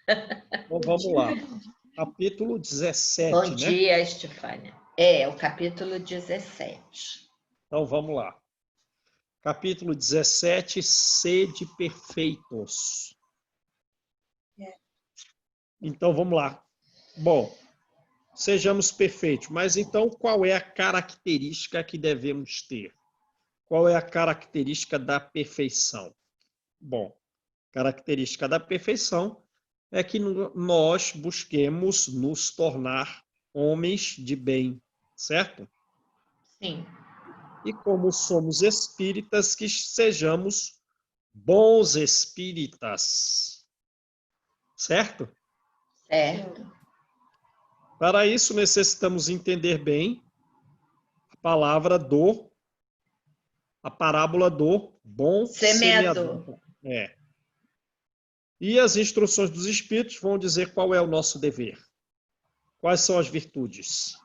Então vamos lá. Capítulo 17, Bom né? dia, Estefânia. É, o capítulo 17. Então vamos lá. Capítulo 17, sede perfeitos. Então vamos lá. Bom, sejamos perfeitos, mas então qual é a característica que devemos ter? Qual é a característica da perfeição? Bom, característica da perfeição é que nós busquemos nos tornar homens de bem, certo? Sim. E como somos espíritas, que sejamos bons espíritas, certo? Certo. Para isso, necessitamos entender bem a palavra a parábola do bom Semeador. semeador. É. E as instruções dos espíritos vão dizer qual é o nosso dever. Quais são as virtudes?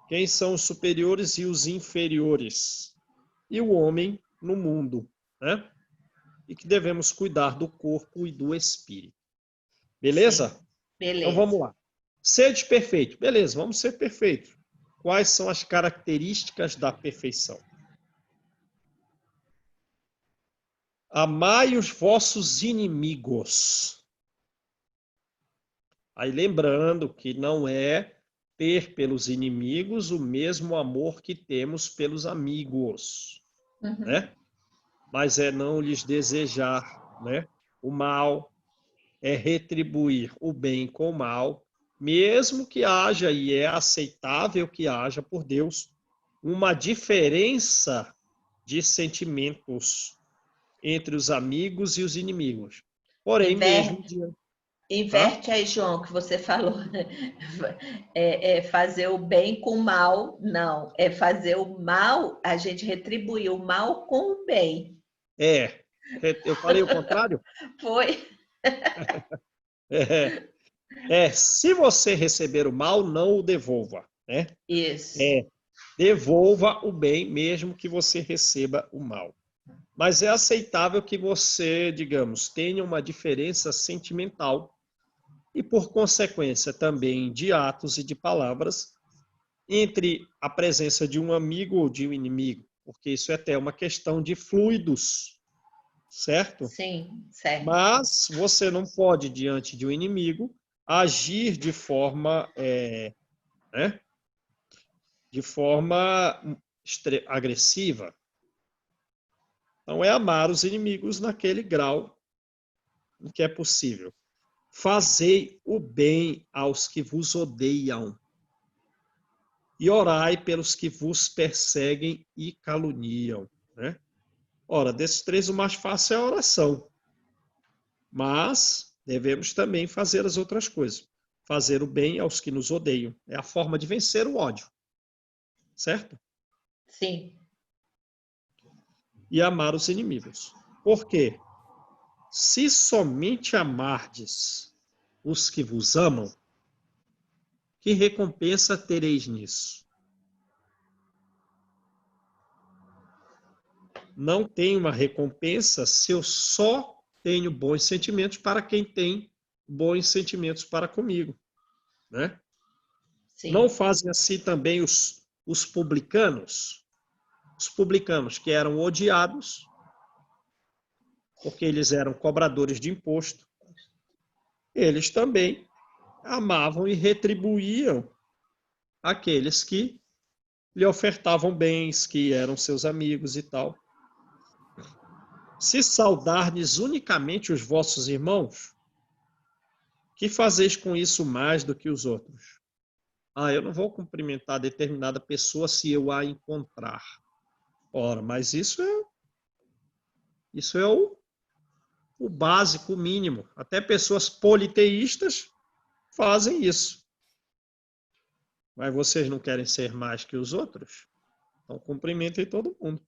Quem são os superiores e os inferiores? E o homem no mundo, né? E que devemos cuidar do corpo e do espírito. Beleza? Sim. Então vamos Beleza. lá. Sede perfeito. Beleza, vamos ser perfeitos. Quais são as características da perfeição? Amai os vossos inimigos. Aí lembrando que não é ter pelos inimigos o mesmo amor que temos pelos amigos, né? Mas é não lhes desejar, né, o mal, é retribuir o bem com o mal, mesmo que haja, e é aceitável que haja por Deus, uma diferença de sentimentos entre os amigos e os inimigos. Porém, mesmo Inverte, diante. Hã? inverte aí, João, que você falou. É fazer o bem com o mal. Não, é fazer o mal, a gente retribuir o mal com o bem. É, eu falei o contrário? Foi É, se você receber o mal, não o devolva, né? isso. É, devolva o bem, mesmo que você receba o mal. Mas é aceitável que você, digamos, tenha uma diferença sentimental e, por consequência, também de atos e de palavras entre a presença de um amigo ou de um inimigo, porque isso é até uma questão de fluidos, certo? Sim, certo. Mas você não pode, diante de um inimigo, agir de forma, né, de forma agressiva. Então, é amar os inimigos naquele grau em que é possível. Fazei o bem aos que vos odeiam e orai pelos que vos perseguem e caluniam, né? Ora, desses três, o mais fácil é a oração. Mas devemos também fazer as outras coisas. Fazer o bem aos que nos odeiam. É a forma de vencer o ódio, certo? Sim. E amar os inimigos. Por quê? Se somente amardes os que vos amam, que recompensa tereis nisso? Não tem uma recompensa se eu só tenho bons sentimentos para quem tem bons sentimentos para comigo, né? Não Sim. fazem assim também os publicanos? Os publicanos que eram odiados, porque eles eram cobradores de imposto, eles também amavam e retribuíam aqueles que lhe ofertavam bens, que eram seus amigos e tal. Se saudardes unicamente os vossos irmãos, que fazeis com isso mais do que os outros? Ah, eu não vou cumprimentar determinada pessoa se eu a encontrar. Ora, mas isso é o básico, o mínimo. Até pessoas politeístas fazem isso. Mas vocês não querem ser mais que os outros? Então cumprimentem todo mundo.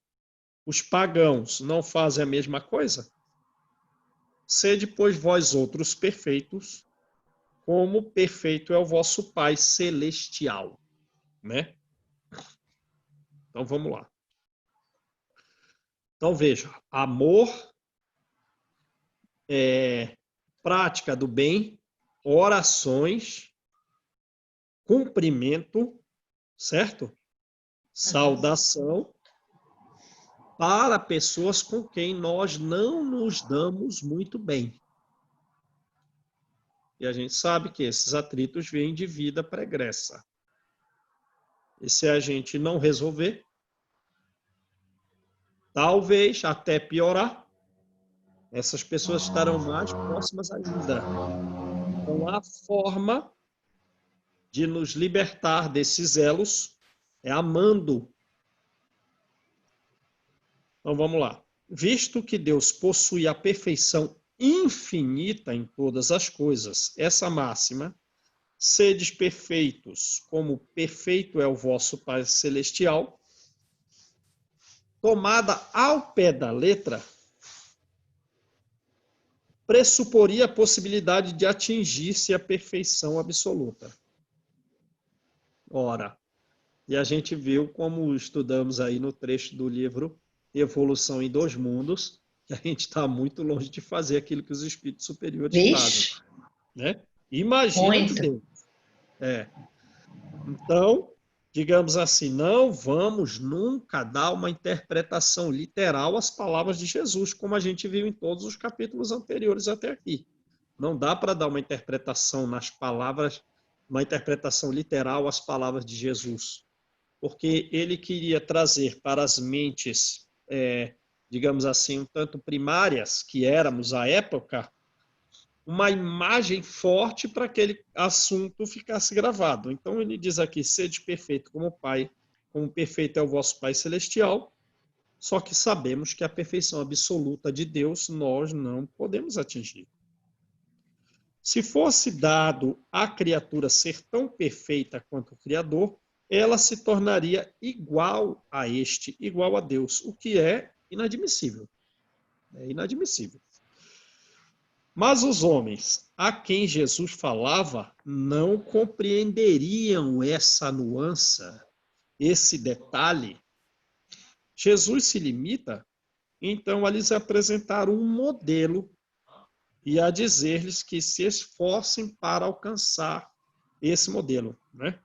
Os pagãos não fazem a mesma coisa? Sede, pois, vós outros perfeitos, como perfeito é o vosso Pai celestial, né? Então vamos lá. Então veja, amor, prática do bem, orações, cumprimento, certo? Saudação para pessoas com quem nós não nos damos muito bem. E a gente sabe que esses atritos vêm de vida pregressa. E se a gente não resolver, talvez até piorar, essas pessoas estarão mais próximas ainda. Então, a forma de nos libertar desses elos é amando. Então, vamos lá. Visto que Deus possui a perfeição infinita em todas as coisas, essa máxima, sedes perfeitos, como perfeito é o vosso Pai Celestial, tomada ao pé da letra, pressuporia a possibilidade de atingir-se a perfeição absoluta. Ora, e a gente viu, como estudamos aí no trecho do livro Evolução em Dois Mundos, que a gente está muito longe de fazer aquilo que os espíritos superiores Vixe, fazem. Né? Imagina de muito. Deus. Então, digamos assim, não vamos nunca dar uma interpretação literal às palavras de Jesus, como a gente viu em todos os capítulos anteriores até aqui. Não dá para dar uma interpretação nas palavras, uma interpretação literal às palavras de Jesus, porque ele queria trazer para as mentes, digamos assim, um tanto primárias, que éramos à época, uma imagem forte para aquele assunto ficasse gravado. Então ele diz aqui, sede perfeito como Pai, como perfeito é o vosso Pai Celestial, só que sabemos que a perfeição absoluta de Deus nós não podemos atingir. Se fosse dado à criatura ser tão perfeita quanto o Criador, ela se tornaria igual a este, igual a Deus, o que é inadmissível. É inadmissível. Mas os homens a quem Jesus falava não compreenderiam essa nuance, esse detalhe. Jesus se limita, então, a lhes apresentar um modelo e a dizer-lhes que se esforcem para alcançar esse modelo. Né?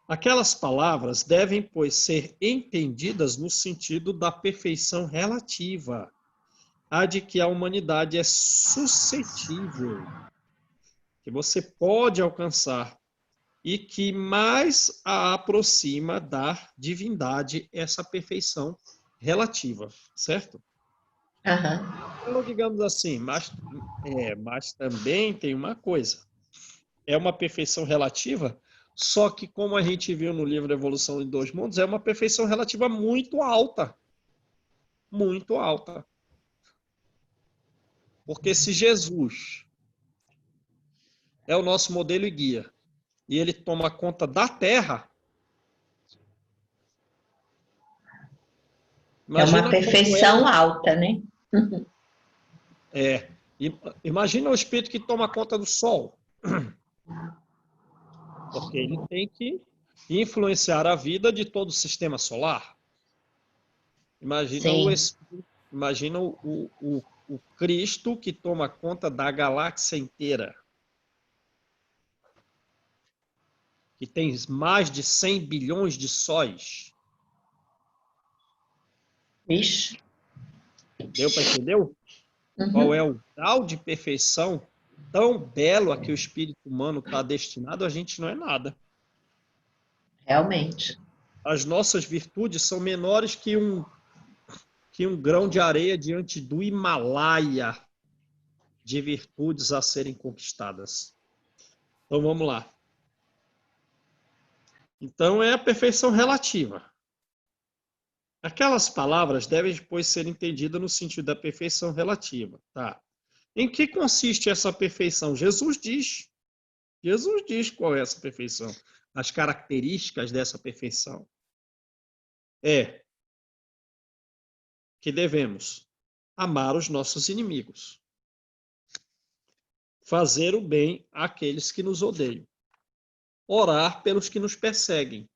Aquelas palavras devem, pois, ser entendidas no sentido da perfeição relativa, a de que a humanidade é suscetível, que você pode alcançar e que mais a aproxima da divindade, essa perfeição relativa, certo? Então, digamos assim, mas também tem uma coisa, é uma perfeição relativa, só que como a gente viu no livro Evolução em Dois Mundos, é uma perfeição relativa muito alta, muito alta. Porque se Jesus é o nosso modelo e guia, e ele toma conta da Terra, É uma imagina como perfeição alta, né? imagina o espírito que toma conta do Sol, porque ele tem que influenciar a vida de todo o sistema solar. Imagina Sim. imagina o Cristo que toma conta da galáxia inteira, que tem mais de 100 bilhões de sóis. Vixe. Deu para entender? Qual é Uhum. o grau de perfeição tão belo a que o espírito humano está destinado? A gente não é nada. Realmente. As nossas virtudes são menores que um grão de areia diante do Himalaia de virtudes a serem conquistadas. Então vamos lá. Então é a perfeição relativa. Aquelas palavras devem depois ser entendidas no sentido da perfeição relativa. Tá? Em que consiste essa perfeição? Jesus diz. Jesus diz qual é essa perfeição. As características dessa perfeição. É que devemos amar os nossos inimigos, fazer o bem àqueles que nos odeiam, orar pelos que nos perseguem.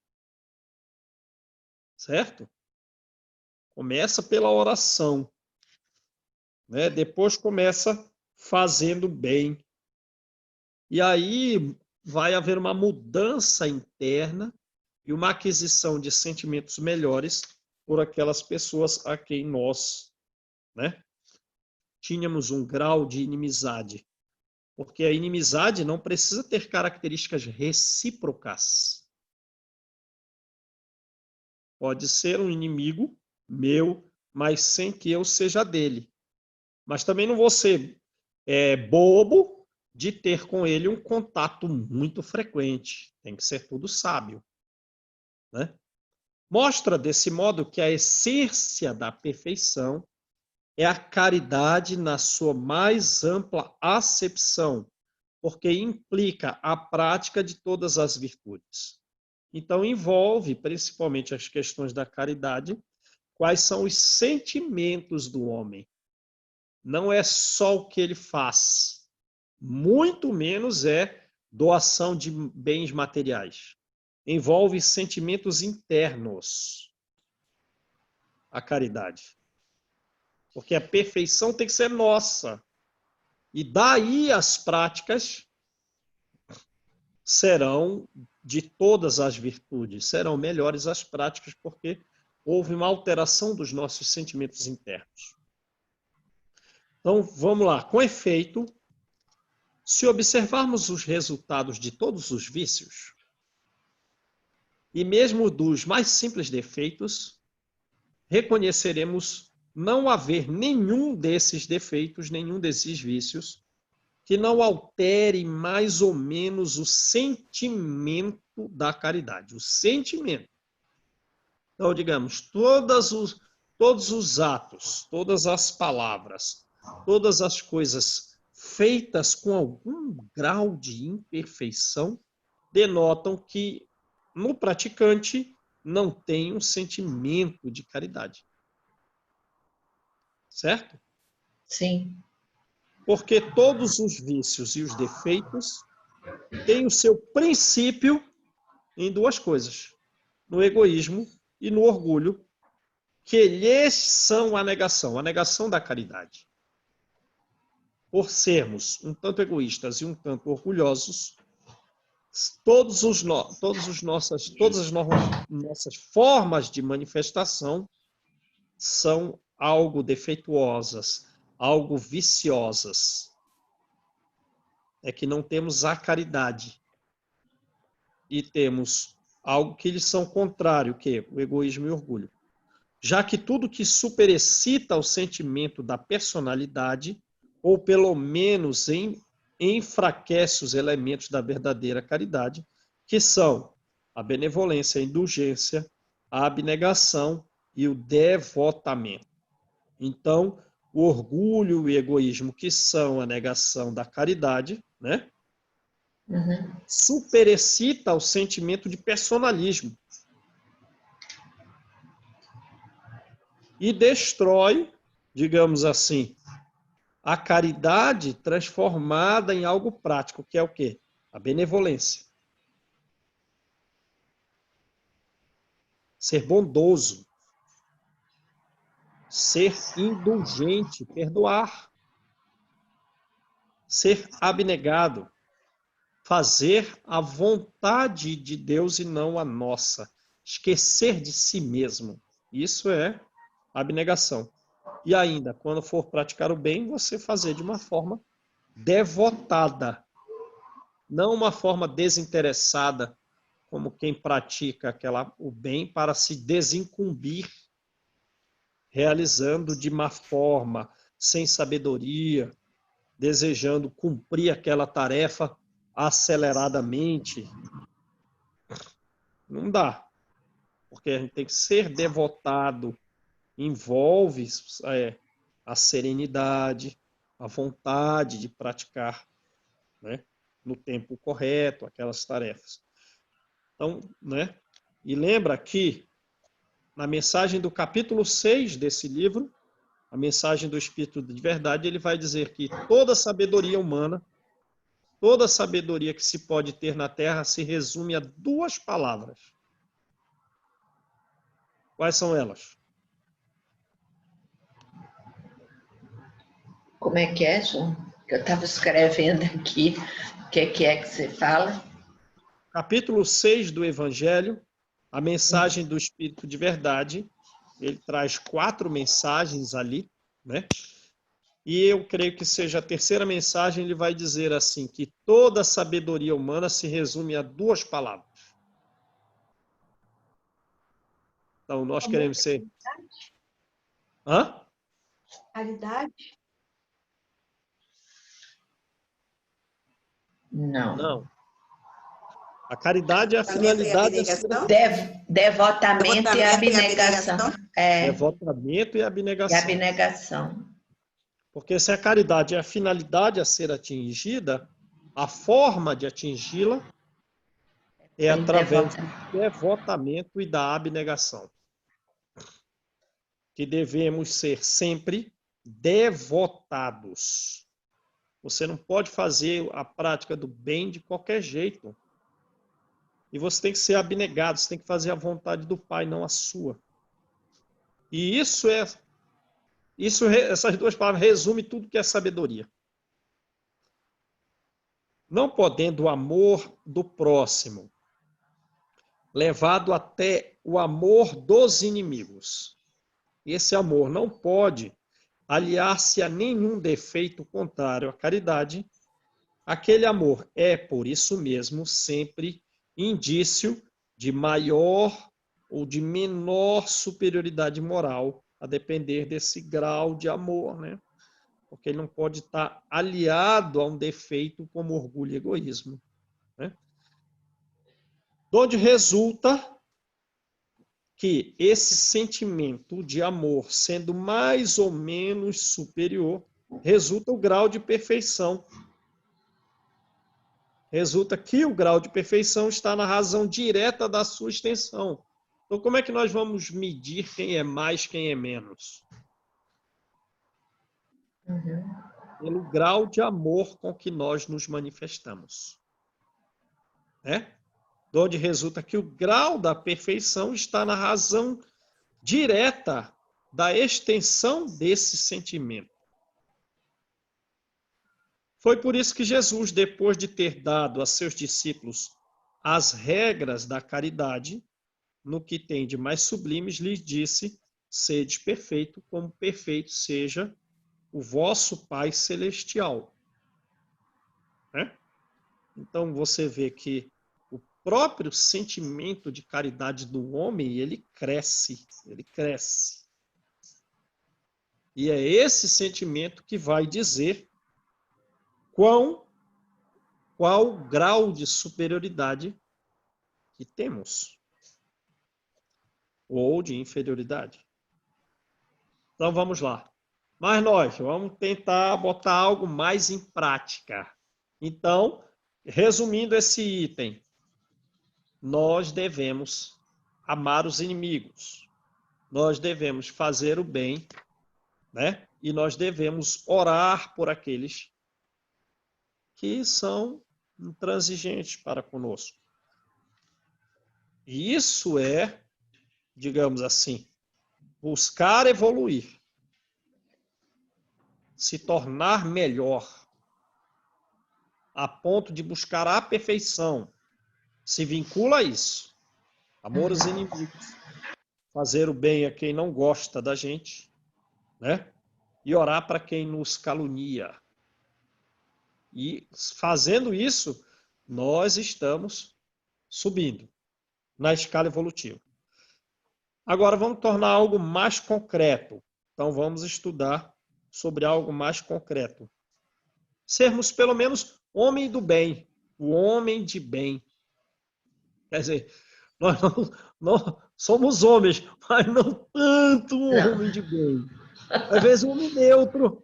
Certo? Começa pela oração, né? Depois começa fazendo bem E aí vai haver uma mudança interna e uma aquisição de sentimentos melhores por aquelas pessoas a quem nós, né, tínhamos um grau de inimizade. Porque a inimizade não precisa ter características recíprocas. Pode ser um inimigo meu, mas sem que eu seja dele. Mas também não vou ser bobo de ter com ele um contato muito frequente. Tem que ser tudo sábio, né? Mostra desse modo que a essência da perfeição é a caridade na sua mais ampla acepção, porque implica a prática de todas as virtudes. Então, envolve principalmente as questões da caridade, quais são os sentimentos do homem. Não é só o que ele faz, muito menos é doação de bens materiais. Envolve sentimentos internos, a caridade. Porque a perfeição tem que ser nossa. E daí as práticas serão de todas as virtudes, serão melhores as práticas, porque houve uma alteração dos nossos sentimentos internos. Então, vamos lá. Com efeito, se observarmos os resultados de todos os vícios, e mesmo dos mais simples defeitos, reconheceremos não haver nenhum desses defeitos, nenhum desses vícios, que não altere mais ou menos o sentimento da caridade. O sentimento. Então, digamos, todos os atos, todas as palavras, todas as coisas feitas com algum grau de imperfeição denotam que no praticante não tem um sentimento de caridade. Certo? Sim. Porque todos os vícios e os defeitos têm o seu princípio em duas coisas: no egoísmo e no orgulho, que lhes são a negação da caridade. Por sermos um tanto egoístas e um tanto orgulhosos, todas as nossas formas de manifestação são algo defeituosas, algo viciosas. É que não temos a caridade. E temos algo que eles são contrário, que é o egoísmo e o orgulho. Já que tudo que superexcita o sentimento da personalidade, ou pelo menos enfraquece os elementos da verdadeira caridade, que são a benevolência, a indulgência, a abnegação e o devotamento. Então, o orgulho e o egoísmo, que são a negação da caridade, né? Uhum. Superexcita o sentimento de personalismo e destrói, digamos assim, a caridade transformada em algo prático, que é o quê? A benevolência. Ser bondoso, ser indulgente, perdoar, ser abnegado, fazer a vontade de Deus e não a nossa, esquecer de si mesmo. Isso é abnegação. E ainda, quando for praticar o bem, você fazer de uma forma devotada, não uma forma desinteressada, como quem pratica o bem para se desincumbir, realizando de má forma, sem sabedoria, desejando cumprir aquela tarefa aceleradamente. Não dá, porque a gente tem que ser devotado, envolve a serenidade, a vontade de praticar, né, no tempo correto aquelas tarefas. Então, né, e lembra que na mensagem do capítulo 6 desse livro, a mensagem do Espírito de Verdade, ele vai dizer que toda sabedoria humana, toda sabedoria que se pode ter na Terra se resume a duas palavras. Quais são elas? Como é que é, João? Eu estava escrevendo aqui o que é que você fala. Capítulo 6 do Evangelho, a mensagem do Espírito de Verdade. Ele traz 4 mensagens ali, né? E eu creio que seja a terceira mensagem, ele vai dizer assim, que toda a sabedoria humana se resume a 2 palavras. Então, nós queremos ser... Hã? Caridade? Não. Não. A caridade é a finalidade a ser... Devotamento e abnegação. Devotamento e E abnegação. abnegação. Porque se a caridade é a finalidade a ser atingida, a forma de atingi-la é através do devotamento e da abnegação. Que devemos ser sempre devotados. Você não pode fazer a prática do bem de qualquer jeito. E você tem que ser abnegado, você tem que fazer a vontade do Pai, não a sua. E essas 2 palavras resumem tudo que é sabedoria. Não podendo o amor do próximo, levado até o amor dos inimigos. Esse amor não pode aliar-se a nenhum defeito contrário à caridade. Aquele amor é, por isso mesmo, sempre indício de maior ou de menor superioridade moral, a depender desse grau de amor, né? Porque ele não pode estar aliado a um defeito como orgulho e egoísmo, né? De onde resulta que esse sentimento de amor, sendo mais ou menos superior, resulta o grau de perfeição. Resulta que o grau de perfeição está na razão direta da sua extensão. Então, como é que nós vamos medir quem é mais, quem é menos? Pelo grau de amor com que nós nos manifestamos. Né? De onde resulta que o grau da perfeição está na razão direta da extensão desse sentimento. Foi por isso que Jesus, depois de ter dado a seus discípulos as regras da caridade, no que tem de mais sublimes, lhes disse: sede perfeito, como perfeito seja o vosso Pai Celestial. Né? Então, você vê que o próprio sentimento de caridade do homem, ele cresce, ele cresce. E é esse sentimento que vai dizer qual grau de superioridade que temos, ou de inferioridade. Então, vamos lá. Mas nós vamos tentar botar algo mais em prática. Então, resumindo esse item, nós devemos amar os inimigos, nós devemos fazer o bem, né? E nós devemos orar por aqueles que são intransigentes para conosco. E isso é, digamos assim, buscar evoluir, se tornar melhor, a ponto de buscar a perfeição. Se vincula a isso. Amor aos inimigos, fazer o bem a quem não gosta da gente, né? E orar para quem nos calunia. E fazendo isso, nós estamos subindo na escala evolutiva. Agora vamos tornar algo mais concreto. Então vamos estudar sobre algo mais concreto. Sermos pelo menos homem do bem, o homem de bem. Quer dizer, nós não somos homens, mas não tanto um homem de bem. Às vezes um homem neutro,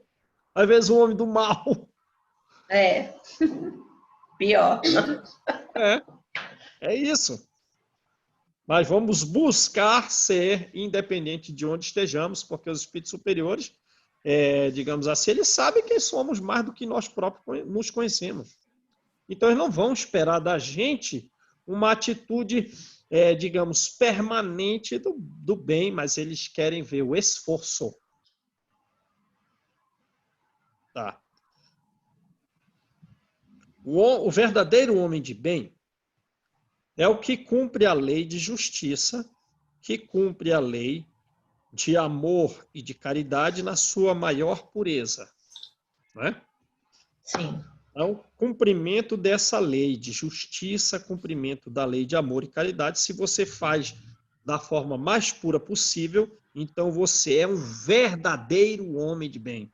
às vezes um homem do mal. É, pior. É isso. Mas vamos buscar ser independente de onde estejamos, porque os espíritos superiores, digamos assim, eles sabem quem somos mais do que nós próprios nos conhecemos. Então, eles não vão esperar da gente uma atitude, digamos, permanente do bem, mas eles querem ver o esforço. Tá. O verdadeiro homem de bem é o que cumpre a lei de justiça, que cumpre a lei de amor e de caridade na sua maior pureza, né? Sim. Então, cumprimento dessa lei de justiça, cumprimento da lei de amor e caridade, se você faz da forma mais pura possível, então você é um verdadeiro homem de bem.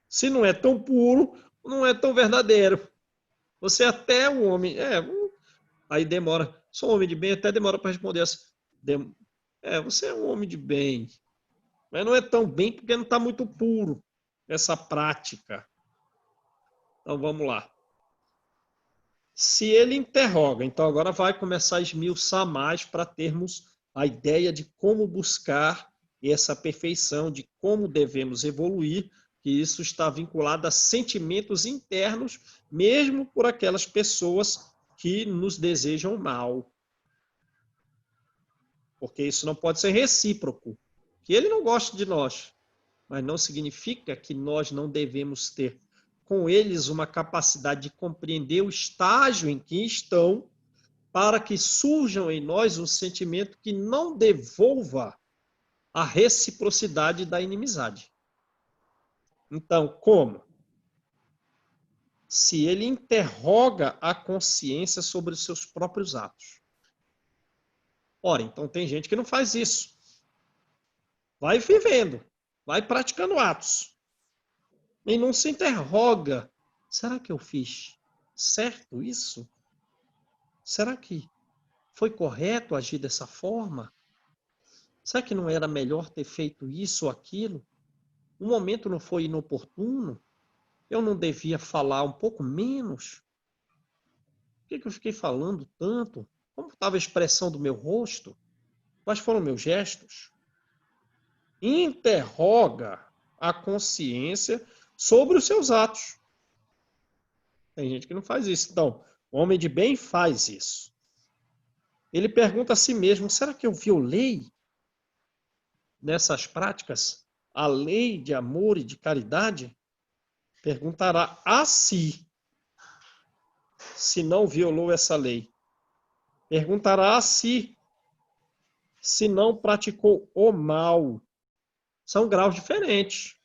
Se não é tão puro, não é tão verdadeiro. Você até é um homem... aí demora... Sou um homem de bem, até demora para responder essa... você é um homem de bem. Mas não é tão bem porque não está muito puro essa prática. Então, vamos lá. Se ele interroga, então agora vai começar a esmiuçar mais para termos a ideia de como buscar essa perfeição, de como devemos evoluir, que isso está vinculado a sentimentos internos, mesmo por aquelas pessoas que nos desejam mal. Porque isso não pode ser recíproco. Que ele não goste de nós, mas não significa que nós não devemos ter com eles uma capacidade de compreender o estágio em que estão, para que surjam em nós um sentimento que não devolva a reciprocidade da inimizade. Então, como? Se ele interroga a consciência sobre os seus próprios atos. Ora, então tem gente que não faz isso. Vai vivendo, vai praticando atos. E não se interroga. Será que eu fiz certo isso? Será que foi correto agir dessa forma? Será que não era melhor ter feito isso ou aquilo? O momento não foi inoportuno? Eu não devia falar um pouco menos? Por que eu fiquei falando tanto? Como estava a expressão do meu rosto? Quais foram meus gestos? Interroga a consciência sobre os seus atos. Tem gente que não faz isso. Então, o homem de bem faz isso. Ele pergunta a si mesmo, será que eu violei nessas práticas a lei de amor e de caridade? Perguntará a si se não violou essa lei. Perguntará a si se não praticou o mal. São graus diferentes.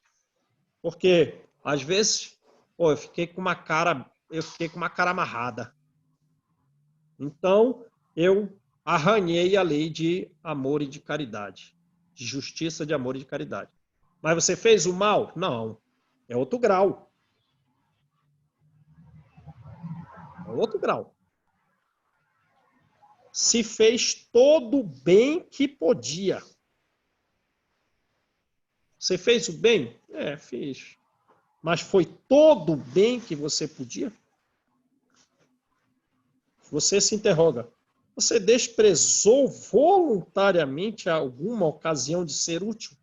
Porque, às vezes, eu fiquei com uma cara amarrada. Então, eu arranhei a lei de amor e de caridade. De justiça, de amor e de caridade. Mas você fez o mal? Não. É outro grau. É outro grau. Se fez todo o bem que podia. Você fez o bem? Fiz. Mas foi todo o bem que você podia? Você se interroga. Você desprezou voluntariamente alguma ocasião de ser útil?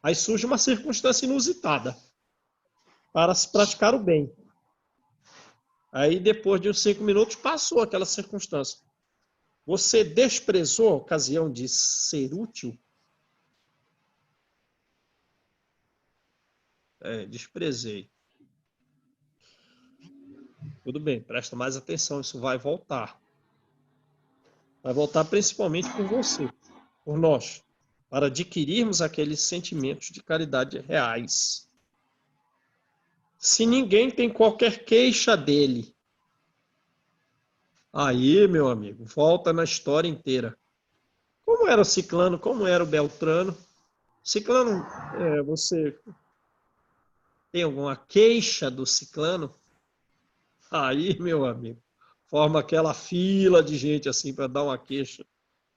Aí surge uma circunstância inusitada para se praticar o bem. Aí, depois de uns 5 minutos, passou aquela circunstância. Você desprezou a ocasião de ser útil? Desprezei. Tudo bem, presta mais atenção, isso vai voltar. Vai voltar principalmente por você, por nós, para adquirirmos aqueles sentimentos de caridade reais. Se ninguém tem qualquer queixa dele, aí, meu amigo, volta na história inteira. Como era o ciclano, como era o beltrano? Ciclano, você tem alguma queixa do ciclano? Aí, meu amigo, forma aquela fila de gente assim para dar uma queixa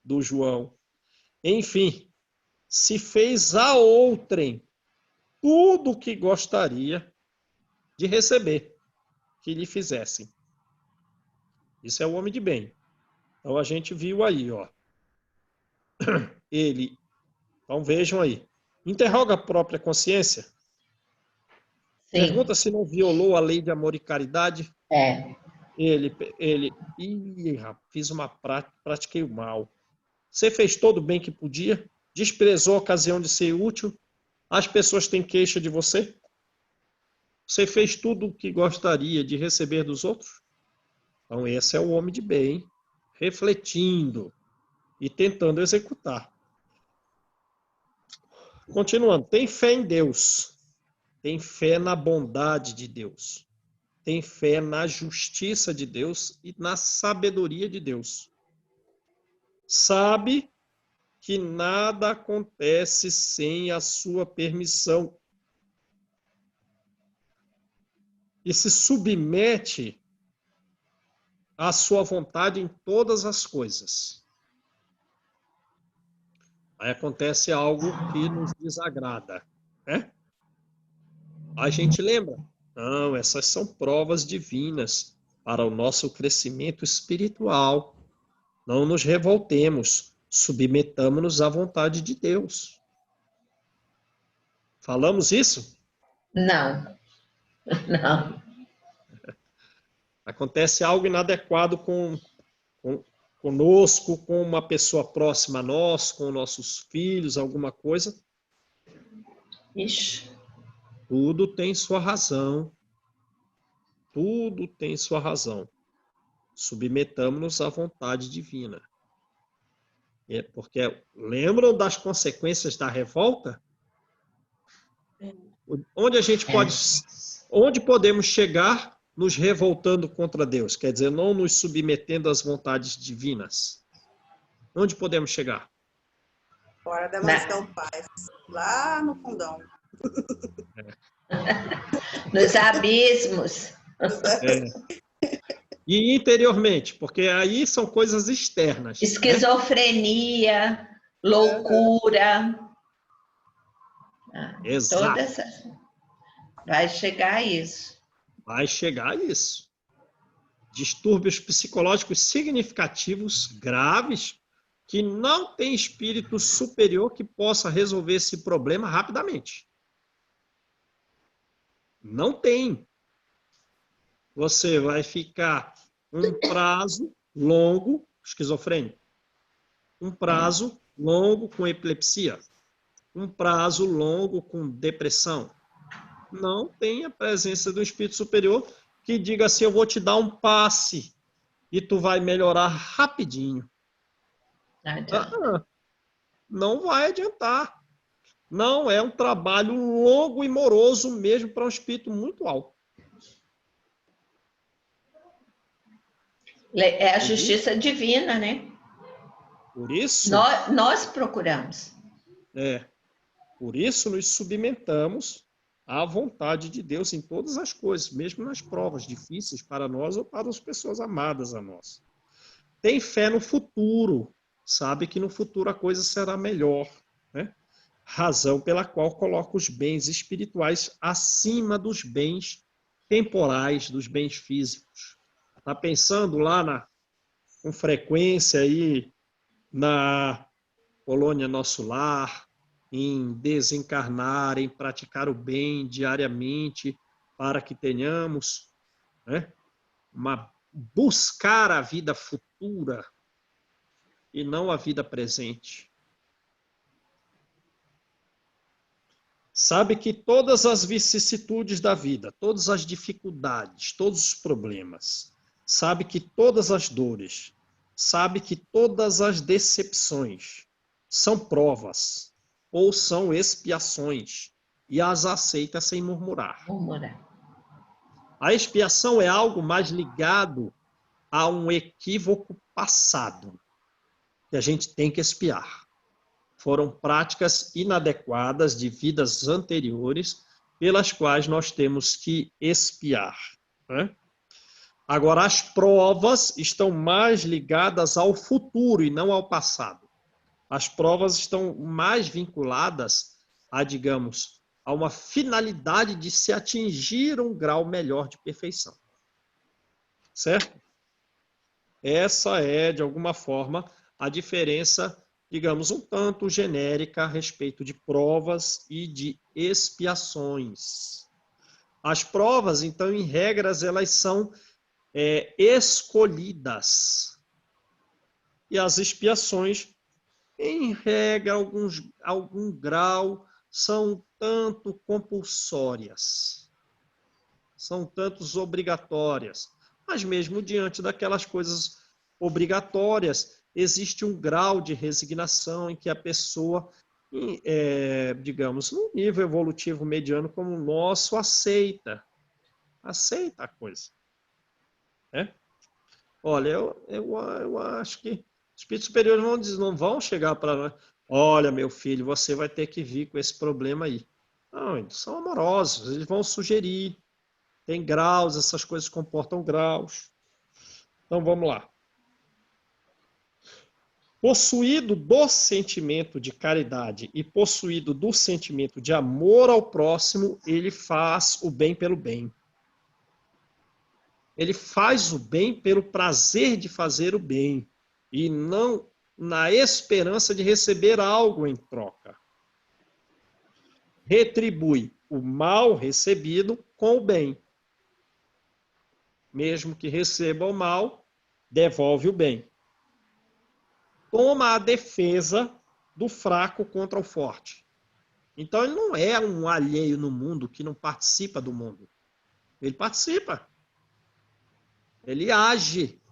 do João. Enfim, se fez a outrem tudo o que gostaria de receber que lhe fizessem. Isso é o homem de bem. Então a gente viu aí, ó. Ele, então vejam aí, interroga a própria consciência. Sim. Pergunta se não violou a lei de amor e caridade. Fiz uma prática, pratiquei o mal. Você fez todo o bem que podia, desprezou a ocasião de ser útil. As pessoas têm queixa de você. Você fez tudo o que gostaria de receber dos outros? Então, esse é o homem de bem, refletindo e tentando executar. Continuando, tem fé em Deus, tem fé na bondade de Deus, tem fé na justiça de Deus e na sabedoria de Deus. Sabe que nada acontece sem a sua permissão e se submete à sua vontade em todas as coisas. Aí acontece algo que nos desagrada, né? A gente lembra? Não, essas são provas divinas para o nosso crescimento espiritual. Não nos revoltemos, submetamos-nos à vontade de Deus. Falamos isso? Não, não. Acontece algo inadequado conosco, com uma pessoa próxima a nós, com nossos filhos, alguma coisa. Ixi. Tudo tem sua razão. Tudo tem sua razão. Submetamos-nos à vontade divina. Porque lembram das consequências da revolta? Onde a gente pode, onde podemos chegar nos revoltando contra Deus? Quer dizer, não nos submetendo às vontades divinas. Onde podemos chegar? Fora da mansão paz, lá no fundão. Nos abismos. E interiormente, porque aí são coisas externas. Esquizofrenia, né? Loucura. Exato. Todas essas. Vai chegar a isso. Vai chegar a isso. Distúrbios psicológicos significativos, graves, que não tem espírito superior que possa resolver esse problema rapidamente. Não tem. Você vai ficar um prazo longo, esquizofrênico, um prazo longo com epilepsia, um prazo longo com depressão. Não tem a presença do espírito superior que diga assim, eu vou te dar um passe e tu vai melhorar rapidinho. Não vai adiantar. Não, é um trabalho longo e moroso mesmo para um espírito muito alto. É a justiça divina, né? Por isso... Nós procuramos. Por isso nos submetamos à vontade de Deus em todas as coisas, mesmo nas provas difíceis para nós ou para as pessoas amadas a nós. Tem fé no futuro, sabe que no futuro a coisa será melhor, né? Razão pela qual coloca os bens espirituais acima dos bens temporais, dos bens físicos. Está pensando lá com frequência aí na colônia Nosso Lar, em desencarnar, em praticar o bem diariamente, para que tenhamos, né, buscar a vida futura e não a vida presente. Sabe que todas as vicissitudes da vida, todas as dificuldades, todos os problemas, sabe que todas as dores, sabe que todas as decepções são provas ou são expiações e as aceita sem murmurar. A expiação é algo mais ligado a um equívoco passado que a gente tem que expiar. Foram práticas inadequadas de vidas anteriores pelas quais nós temos que expiar, né? Agora, as provas estão mais ligadas ao futuro e não ao passado. As provas estão mais vinculadas a, digamos, a uma finalidade de se atingir um grau melhor de perfeição. Certo? Essa é, de alguma forma, a diferença, digamos, um tanto genérica a respeito de provas e de expiações. As provas, então, em regras, elas são escolhidas. E as expiações, em regra, algum grau, são tanto compulsórias. são tantos obrigatórias. Mas mesmo diante daquelas coisas obrigatórias, existe um grau de resignação em que a pessoa, digamos, num nível evolutivo mediano como o nosso, aceita a coisa. Né? Olha, eu acho que os espíritos superiores não vão chegar para nós, olha, meu filho, você vai ter que vir com esse problema aí. Não, eles são amorosos, eles vão sugerir, tem graus, essas coisas comportam graus. Então, vamos lá. Possuído do sentimento de caridade e possuído do sentimento de amor ao próximo, ele faz o bem pelo bem. Ele faz o bem pelo prazer de fazer o bem e não na esperança de receber algo em troca. Retribui o mal recebido com o bem. Mesmo que receba o mal, devolve o bem. Toma a defesa do fraco contra o forte. Então ele não é um alheio no mundo que não participa do mundo. Ele participa. Ele age.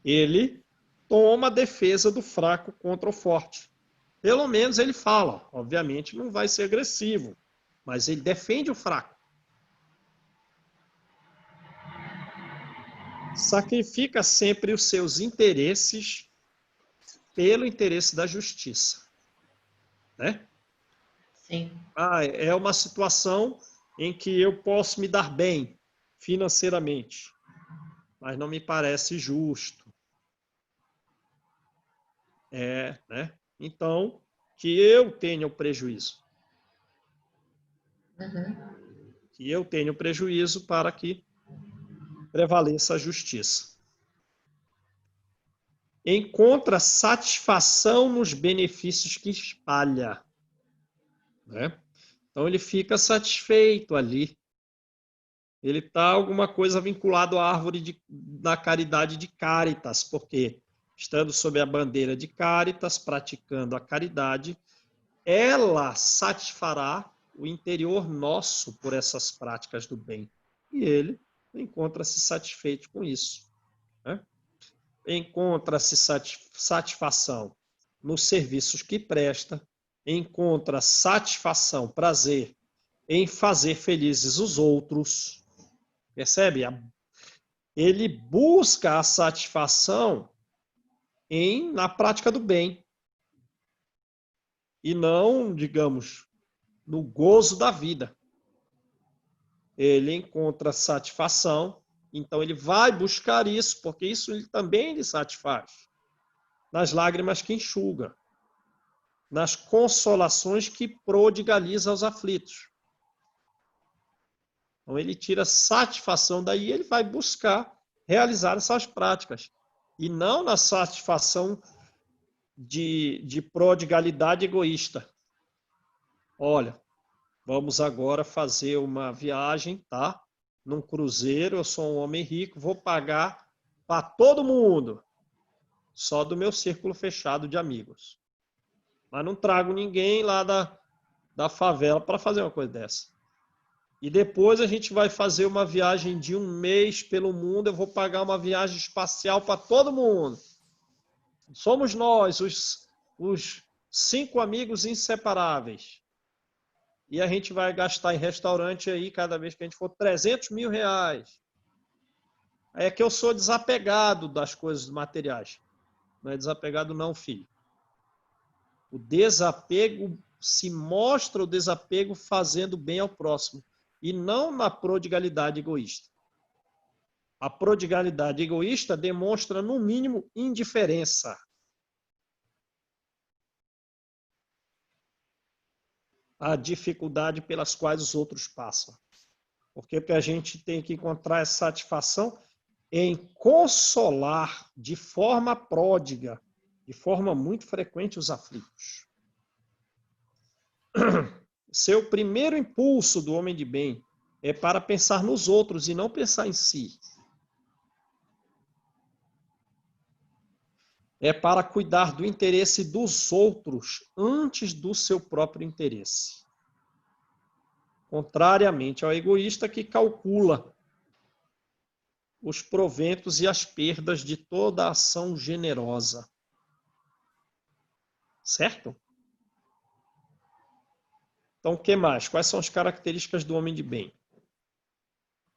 Ele toma a defesa do fraco contra o forte. Pelo menos ele fala. Obviamente não vai ser agressivo, mas ele defende o fraco. Sacrifica sempre os seus interesses pelo interesse da justiça. Né? Sim. É uma situação em que eu posso me dar bem financeiramente, mas não me parece justo. Né? Então, que eu tenha o prejuízo. Uhum. Que eu tenha o prejuízo para que prevaleça a justiça. Encontra satisfação nos benefícios que espalha. Né? Então, ele fica satisfeito ali. Ele está alguma coisa vinculado à árvore da caridade de Caritas, porque estando sob a bandeira de Caritas, praticando a caridade, ela satisfará o interior nosso por essas práticas do bem. E ele encontra-se satisfeito com isso. Né? Encontra-se satisfação nos serviços que presta, encontra satisfação, prazer em fazer felizes os outros. Percebe? Ele busca a satisfação na prática do bem. E não, digamos, no gozo da vida. Ele encontra satisfação, então ele vai buscar isso, porque isso também lhe satisfaz. Nas lágrimas que enxuga, nas consolações que prodigaliza aos aflitos. Então ele tira satisfação daí, ele vai buscar realizar essas práticas. E não na satisfação de prodigalidade egoísta. Olha, vamos agora fazer uma viagem, tá? Num cruzeiro, eu sou um homem rico, vou pagar para todo mundo, só do meu círculo fechado de amigos. Mas não trago ninguém lá da favela para fazer uma coisa dessa. E depois a gente vai fazer uma viagem de 1 mês pelo mundo, eu vou pagar uma viagem espacial para todo mundo. Somos nós, os 5 amigos inseparáveis. E a gente vai gastar em restaurante aí, cada vez que a gente for, 300 mil reais. É que eu sou desapegado das coisas materiais. Não é desapegado não, filho. O desapego se mostra o desapego fazendo bem ao próximo. E não na prodigalidade egoísta. A prodigalidade egoísta demonstra, no mínimo, indiferença. A dificuldade pelas quais os outros passam. Porque a gente tem que encontrar essa satisfação em consolar de forma pródiga, de forma muito frequente, os aflitos. Seu primeiro impulso do homem de bem é para pensar nos outros e não pensar em si. É para cuidar do interesse dos outros antes do seu próprio interesse. Contrariamente ao egoísta que calcula os proventos e as perdas de toda ação generosa. Certo? Então, o que mais? Quais são as características do homem de bem?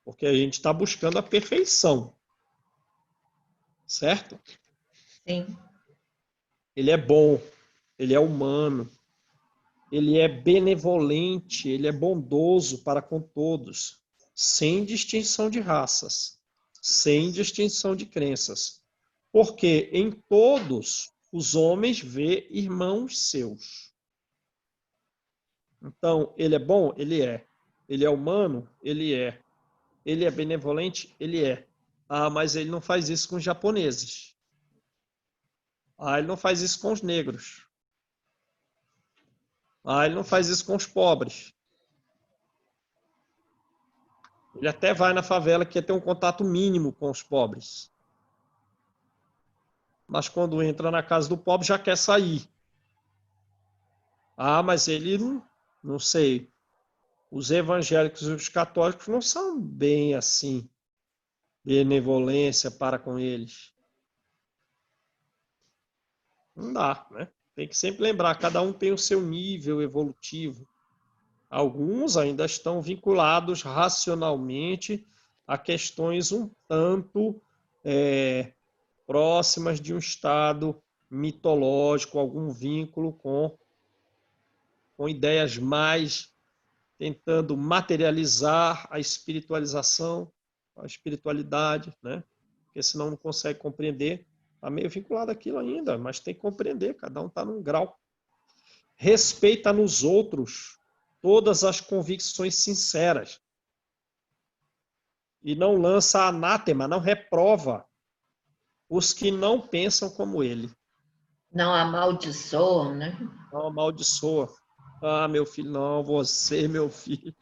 Porque a gente está buscando a perfeição. Certo? Sim. Ele é bom, ele é humano, ele é benevolente, ele é bondoso para com todos, sem distinção de raças, sem distinção de crenças. Porque em todos os homens vê irmãos seus. Então, ele é bom? Ele é. Ele é humano? Ele é. Ele é benevolente? Ele é. Ah, mas ele não faz isso com os japoneses. Ah, ele não faz isso com os negros. Ah, ele não faz isso com os pobres. Ele até vai na favela que quer ter um contato mínimo com os pobres. Mas quando entra na casa do pobre já quer sair. Ah, mas ele, não sei, os evangélicos e os católicos não são bem assim, benevolência para com eles. Não dá, né? Tem que sempre lembrar, cada um tem o seu nível evolutivo. Alguns ainda estão vinculados racionalmente a questões um tanto próximas de um estado mitológico, algum vínculo com ideias mais tentando materializar a espiritualização, a espiritualidade, né? Porque senão não consegue compreender. Está meio vinculado àquilo ainda, mas tem que compreender, cada um está num grau. Respeita nos outros todas as convicções sinceras. E não lança anátema, não reprova os que não pensam como ele. Não amaldiçoam, né? Não amaldiçoa. Ah, meu filho, não, você, meu filho,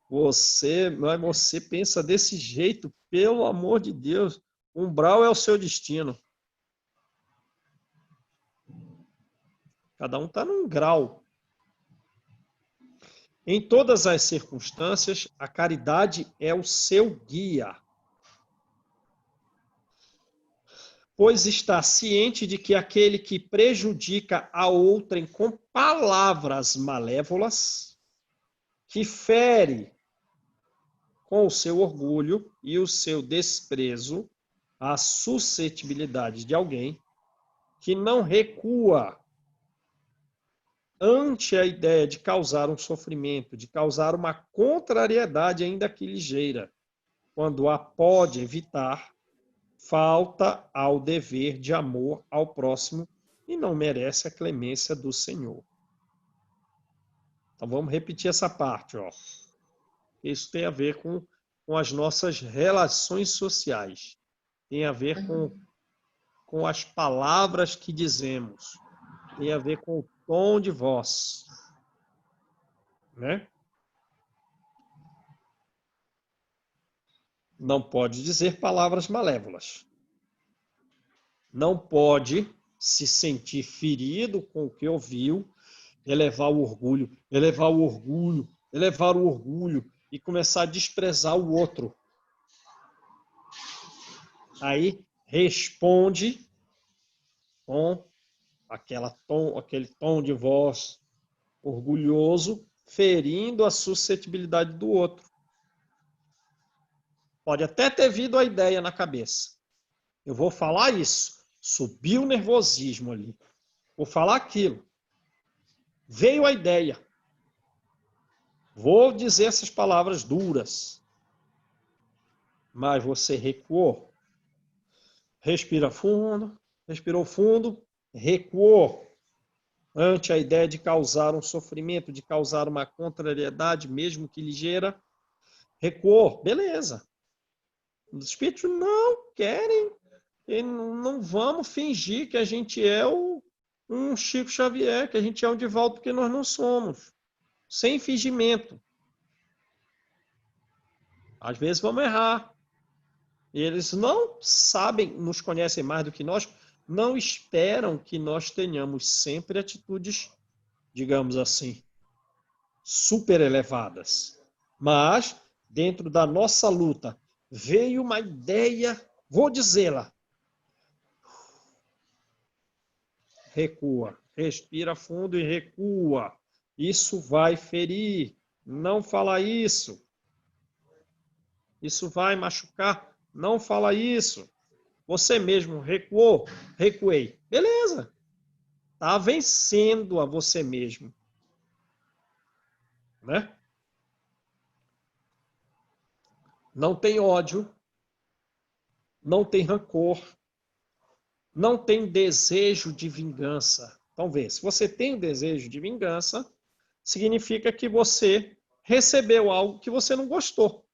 você pensa desse jeito, pelo amor de Deus. Umbral é o seu destino. Cada um está num grau. Em todas as circunstâncias, a caridade é o seu guia. Pois está ciente de que aquele que prejudica a outrem com palavras malévolas, que fere com o seu orgulho e o seu desprezo a suscetibilidade de alguém, que não recua ante a ideia de causar um sofrimento, de causar uma contrariedade ainda que ligeira, quando a pode evitar, falta ao dever de amor ao próximo e não merece a clemência do Senhor. Então vamos repetir essa parte, ó. Isso tem a ver com as nossas relações sociais. Tem a ver com as palavras que dizemos. Tem a ver com o tom de voz. Né? Não pode dizer palavras malévolas. Não pode se sentir ferido com o que ouviu, elevar o orgulho e começar a desprezar o outro. Aí responde com aquele tom de voz orgulhoso, ferindo a suscetibilidade do outro. Pode até ter vindo a ideia na cabeça. Eu vou falar isso. Subiu o nervosismo ali. Vou falar aquilo. Veio a ideia. Vou dizer essas palavras duras. Mas você recuou. Respira fundo. Respirou fundo. Recuou ante a ideia de causar um sofrimento, de causar uma contrariedade, mesmo que ligeira. Recuou. Beleza. Os espíritos não querem. E não vamos fingir que a gente é um Chico Xavier, que a gente é um Divaldo, porque nós não somos. Sem fingimento. Às vezes vamos errar. E eles não sabem, nos conhecem mais do que nós, não esperam que nós tenhamos sempre atitudes, digamos assim, super elevadas. Mas, dentro da nossa luta, veio uma ideia, vou dizê-la. Recua. Respira fundo e recua. Isso vai ferir. Não fala isso. Isso vai machucar. Não fala isso. Você mesmo recuou? Recuei. Beleza. Está vencendo a você mesmo. Né? Não tem ódio. Não tem rancor. Não tem desejo de vingança. Então, vê, se você tem desejo de vingança, significa que você recebeu algo que você não gostou.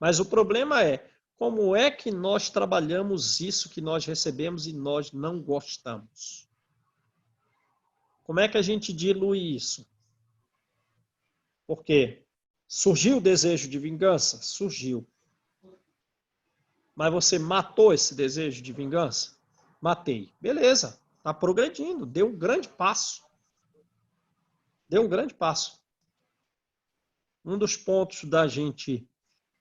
Mas o problema é, como é que nós trabalhamos isso que nós recebemos e nós não gostamos? Como é que a gente dilui isso? Porque surgiu o desejo de vingança? Surgiu. Mas você matou esse desejo de vingança? Matei. Beleza, está progredindo, deu um grande passo. Deu um grande passo. Um dos pontos da gente,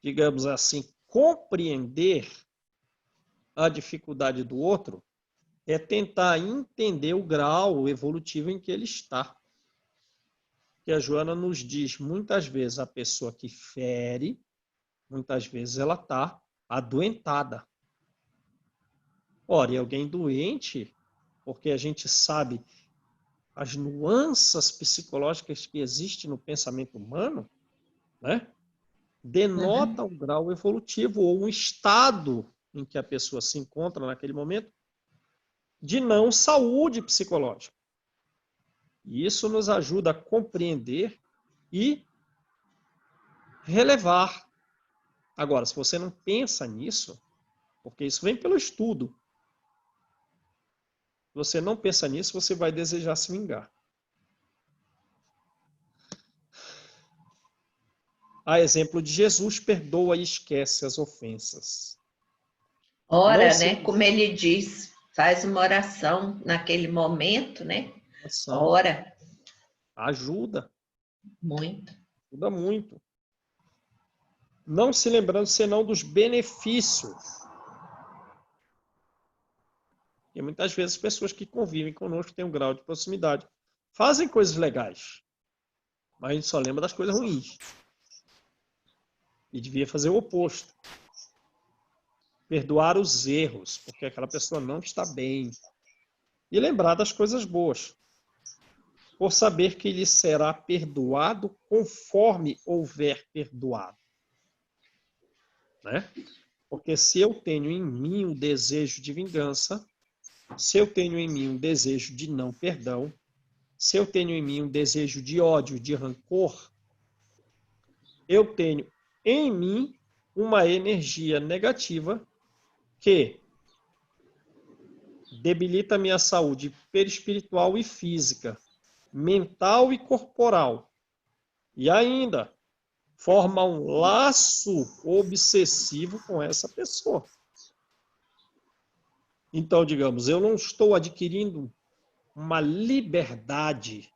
digamos assim, compreender a dificuldade do outro é tentar entender o grau evolutivo em que ele está. Que a Joana nos diz, muitas vezes a pessoa que fere, muitas vezes ela está adoentada. Ora, e alguém doente, porque a gente sabe as nuances psicológicas que existem no pensamento humano, né? Denota um grau evolutivo ou um estado em que a pessoa se encontra naquele momento de não saúde psicológica. E isso nos ajuda a compreender e relevar. Agora, se você não pensa nisso, porque isso vem pelo estudo, se você não pensa nisso, você vai desejar se vingar. A exemplo de Jesus, perdoa e esquece as ofensas. Ora, né? Como ele diz, faz uma oração naquele momento, né? Ora. Ajuda. Muito. Ajuda muito. Não se lembrando senão dos benefícios. E muitas vezes pessoas que convivem conosco têm um grau de proximidade. Fazem coisas legais. Mas a gente só lembra das coisas ruins. E devia fazer o oposto. Perdoar os erros, porque aquela pessoa não está bem. E lembrar das coisas boas. Por saber que lhe será perdoado conforme houver perdoado. Né? Porque se eu tenho em mim um desejo de vingança, se eu tenho em mim um desejo de não perdão, se eu tenho em mim um desejo de ódio, de rancor, eu tenho em mim uma energia negativa que debilita a minha saúde perispiritual e física, mental e corporal. E ainda forma um laço obsessivo com essa pessoa. Então, digamos, eu não estou adquirindo uma liberdade,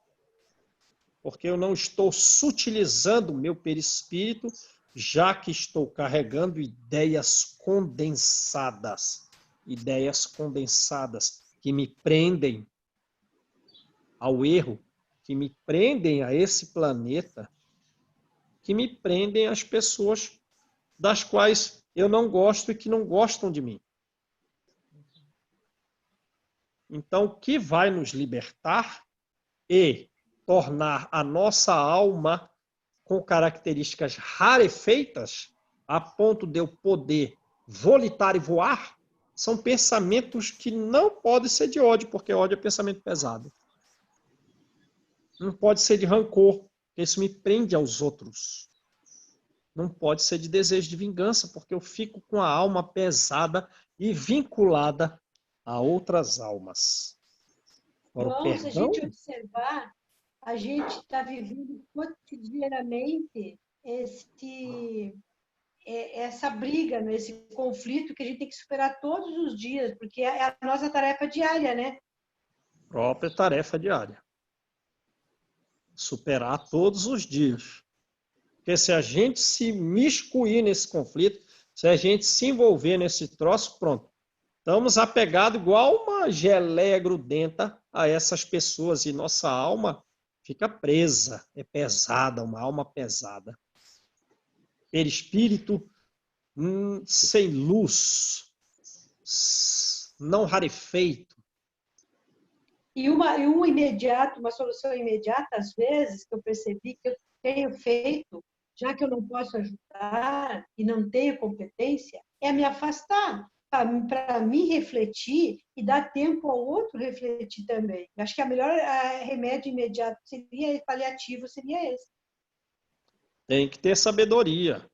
porque eu não estou sutilizando o meu perispírito, já que estou carregando ideias condensadas que me prendem ao erro, que me prendem a esse planeta, que me prendem às pessoas das quais eu não gosto e que não gostam de mim. Então, o que vai nos libertar e tornar a nossa alma com características rarefeitas, a ponto de eu poder volitar e voar, são pensamentos que não podem ser de ódio, porque ódio é pensamento pesado. Não pode ser de rancor, porque isso me prende aos outros. Não pode ser de desejo de vingança, porque eu fico com a alma pesada e vinculada a outras almas. Agora, se a gente observar, a gente está vivendo cotidianamente essa briga, esse conflito que a gente tem que superar todos os dias, porque é a nossa tarefa diária, né? Própria tarefa diária. Superar todos os dias. Porque se a gente se miscuir nesse conflito, se a gente se envolver nesse troço, pronto. Estamos apegados igual uma geleia grudenta a essas pessoas e nossa alma fica presa, é pesada, uma alma pesada. Perispírito sem luz, não rarefeito. E uma solução imediata, às vezes, que eu percebi que eu tenho feito, já que eu não posso ajudar e não tenho competência, é me afastar, para mim refletir e dar tempo ao outro refletir também. Eu acho que a melhor remédio imediato seria paliativo, seria esse. Tem que ter sabedoria.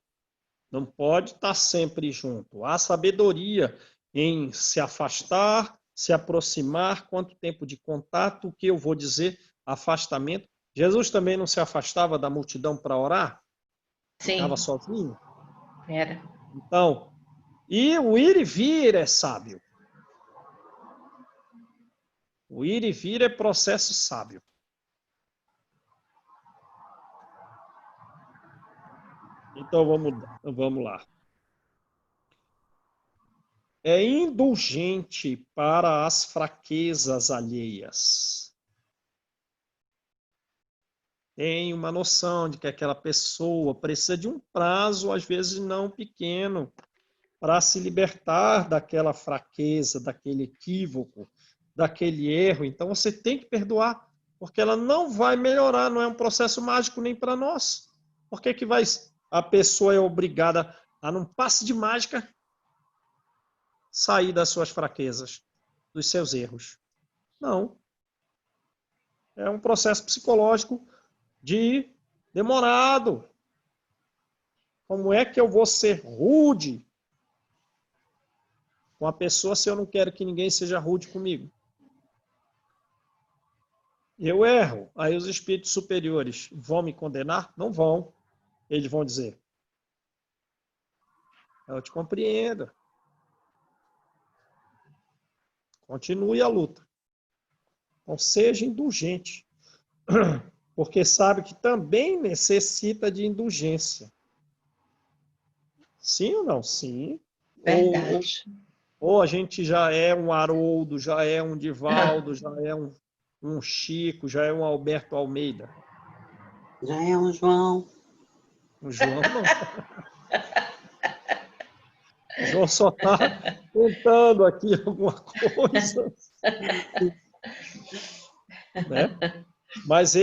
Não pode estar sempre junto. Há sabedoria em se afastar, se aproximar, quanto tempo de contato, o que eu vou dizer, afastamento. Jesus também não se afastava da multidão para orar? Sim. Ficava sozinho? Era. Então, e o ir e vir é sábio. O ir e vir é processo sábio. Então, vamos lá. É indulgente para as fraquezas alheias. Tem uma noção de que aquela pessoa precisa de um prazo, às vezes não pequeno, para se libertar daquela fraqueza, daquele equívoco, daquele erro. Então você tem que perdoar, porque ela não vai melhorar, não é um processo mágico nem para nós. Por que a pessoa é obrigada a, num passe de mágica, sair das suas fraquezas, dos seus erros? Não. É um processo psicológico demorado. Como é que eu vou ser rude com a pessoa se eu não quero que ninguém seja rude comigo? Eu erro. Aí os espíritos superiores vão me condenar? Não vão. Eles vão dizer: eu te compreendo. Continue a luta. Então, seja indulgente. Porque sabe que também necessita de indulgência. Sim ou não? Sim. Verdade. Ou a gente já é um Haroldo, já é um Divaldo, já é um Chico, já é um Alberto Almeida. Já é um João. O João não. O João só está tentando aqui alguma coisa. Né? Mas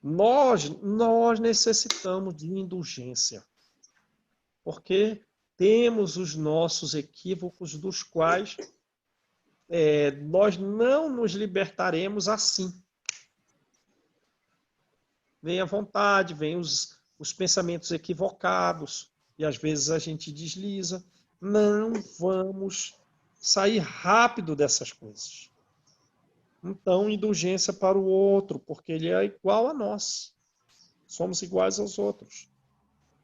nós necessitamos de indulgência. Porque temos os nossos equívocos dos quais nós não nos libertaremos assim. Vem a vontade, vem os pensamentos equivocados, e às vezes a gente desliza. Não vamos sair rápido dessas coisas. Então, indulgência para o outro, porque ele é igual a nós. Somos iguais aos outros.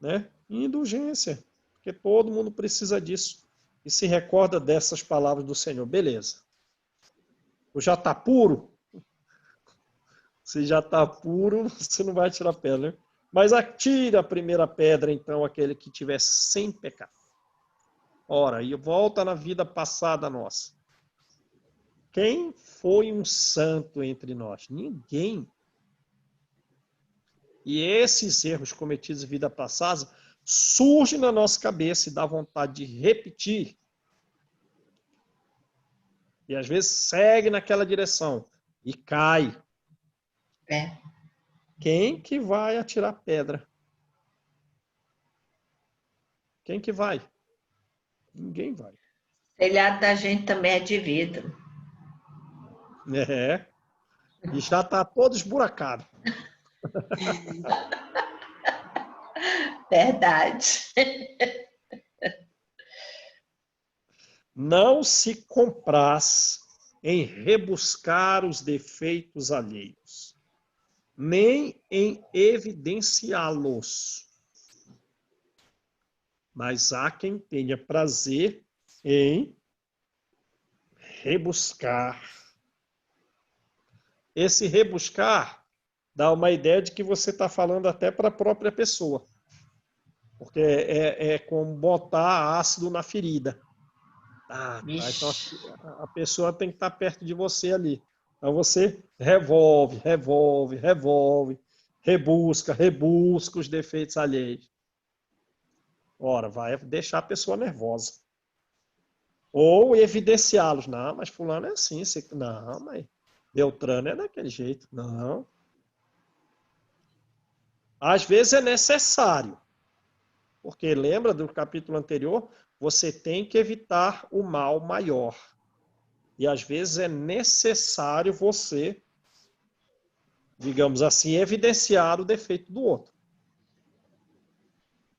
Né? E indulgência, porque todo mundo precisa disso. E se recorda dessas palavras do Senhor. Beleza. Tu já está puro? Se já está puro, você não vai tirar pedra. Né? Mas atira a primeira pedra, então, aquele que tiver sem pecado. Ora, e volta na vida passada nossa. Quem foi um santo entre nós? Ninguém. E esses erros cometidos em vida passada surgem na nossa cabeça e dá vontade de repetir. E às vezes segue naquela direção e cai. Quem que vai atirar pedra? Quem que vai? Ninguém vai. O telhado da gente também é de vidro. É. E já está todo esburacado. Verdade. Não se compraz em rebuscar os defeitos alheios, nem em evidenciá-los. Mas há quem tenha prazer em rebuscar. Esse rebuscar dá uma ideia de que você está falando até para a própria pessoa. Porque é como botar ácido na ferida. Tá. Então a pessoa tem que estar perto de você ali. Então você revolve, rebusca os defeitos alheios. Ora, vai deixar a pessoa nervosa. Ou evidenciá-los. Não, mas fulano é assim. Não, mas Beltrano é daquele jeito. Não. Às vezes é necessário. Porque lembra do capítulo anterior? Você tem que evitar o mal maior. E às vezes é necessário você, digamos assim, evidenciar o defeito do outro.